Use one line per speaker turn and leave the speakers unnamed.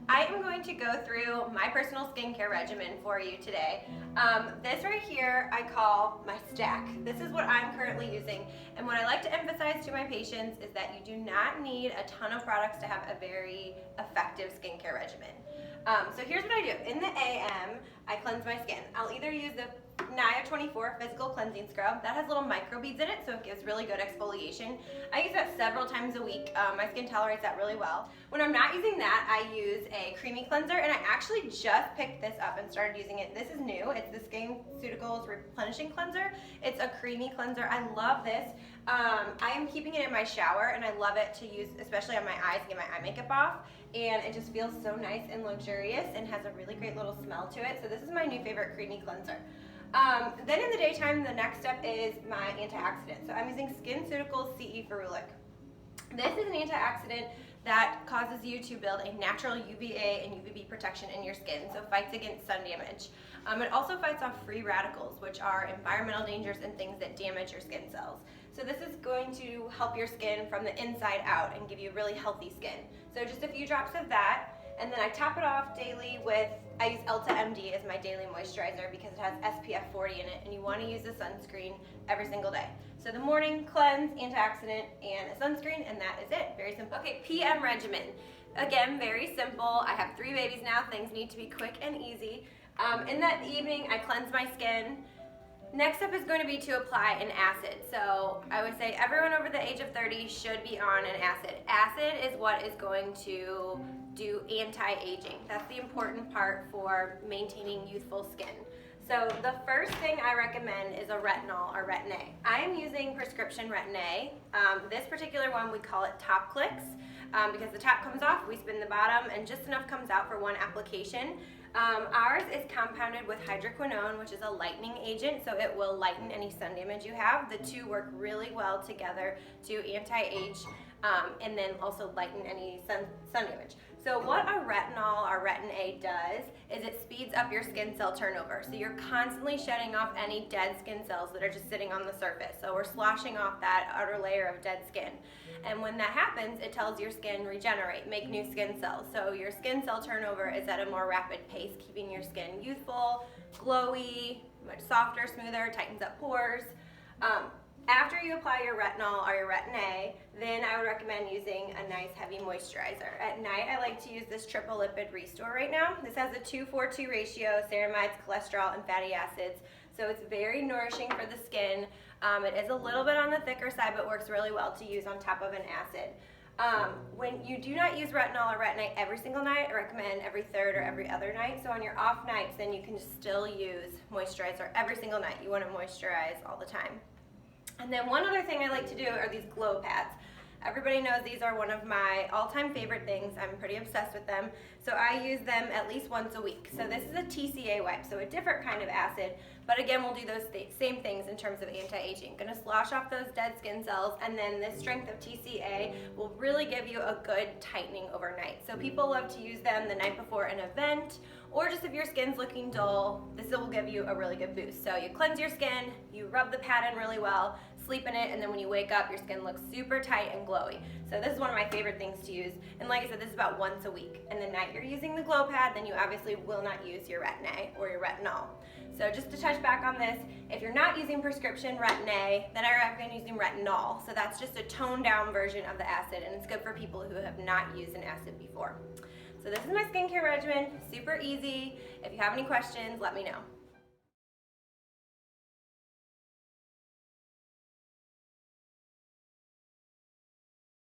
I am going to go through my personal skincare regimen for you today. This right here I call my stack. This is what I'm currently using, and what I like to emphasize to my patients is that you do not need a ton of products to have a very effective skincare regimen. So here's what I do. In the AM, I cleanse my skin. I'll either use the Nayak 24 Physical Cleansing Scrub. That has little microbeads in it, so it gives really good exfoliation. I use that several times a week. My skin tolerates that really well. When I'm not using that, I use a creamy cleanser, and I actually just picked this up and started using it. This is new. It's the SkinCeuticals Replenishing Cleanser. It's a creamy cleanser. I love this. I am keeping it in my shower, and I love it to use, especially on my eyes, to get my eye makeup off. And it just feels so nice and luxurious and has a really great little smell to it. So this is my new favorite creamy cleanser. Then in the daytime, the next step is my antioxidant. So I'm using SkinCeuticals CE Ferulic. This is an antioxidant that causes you to build a natural UVA and UVB protection in your skin, so it fights against sun damage. It also fights off free radicals, which are environmental dangers and things that damage your skin cells. So this is going to help your skin from the inside out and give you really healthy skin. So just a few drops of that, and then I top it off daily with, I use Elta MD as my daily moisturizer because it has SPF 40 in it, and you want to use a sunscreen every single day. So the morning cleanse, antioxidant, and a sunscreen, and that is it. Very simple. Okay, PM regimen. Again, very simple. I have 3 babies now. Things need to be quick and easy. In that evening, I cleanse my skin. Next up is going to be to apply an acid. So I would say everyone over the age of 30 should be on an acid. Acid is what is going to do anti-aging. That's the important part for maintaining youthful skin. So the first thing I recommend is a retinol or Retin-A. I am using prescription Retin-A. This particular one, we call it top clicks because the top comes off, we spin the bottom, and just enough comes out for one application. Ours is compounded with hydroquinone, which is a lightening agent, so it will lighten any sun damage you have. The two work really well together to anti-age and then also lighten any sun damage. So what a retinol or Retin-A does is it speeds up your skin cell turnover. So you're constantly shedding off any dead skin cells that are just sitting on the surface. So we're sloshing off that outer layer of dead skin. And when that happens, it tells your skin regenerate, make new skin cells. So your skin cell turnover is at a more rapid pace, keeping your skin youthful, glowy, much softer, smoother, tightens up pores. After you apply your retinol or your Retin-A, then I would recommend using a nice heavy moisturizer. At night, I like to use this triple lipid restore right now. This has a 2:4:2 ratio, ceramides, cholesterol, and fatty acids. So it's very nourishing for the skin. It is a little bit on the thicker side, but works really well to use on top of an acid. When you do not use retinol or Retin-A every single night, I recommend every third or every other night. So on your off nights, then you can still use moisturizer every single night. You want to moisturize all the time. And then one other thing I like to do are these glow pads. Everybody knows these are one of my all-time favorite things. I'm pretty obsessed with them. So I use them at least once a week. So this is a TCA wipe, so a different kind of acid. But again, we'll do those same things in terms of anti-aging. Gonna slosh off those dead skin cells, and then this strength of TCA will really give you a good tightening overnight. So people love to use them the night before an event, or just if your skin's looking dull, this will give you a really good boost. So you cleanse your skin, you rub the pad in really well, sleep in it, and then when you wake up, your skin looks super tight and glowy. So this is one of my favorite things to use. And like I said, this is about once a week. And the night you're using the glow pad, then you obviously will not use your Retin-A or your retinol. So just to touch back on this, if you're not using prescription Retin-A, then I recommend using retinol. So that's just a toned down version of the acid, and it's good for people who have not used an acid before. So this is my skincare regimen, super easy. If you have any questions, let me know.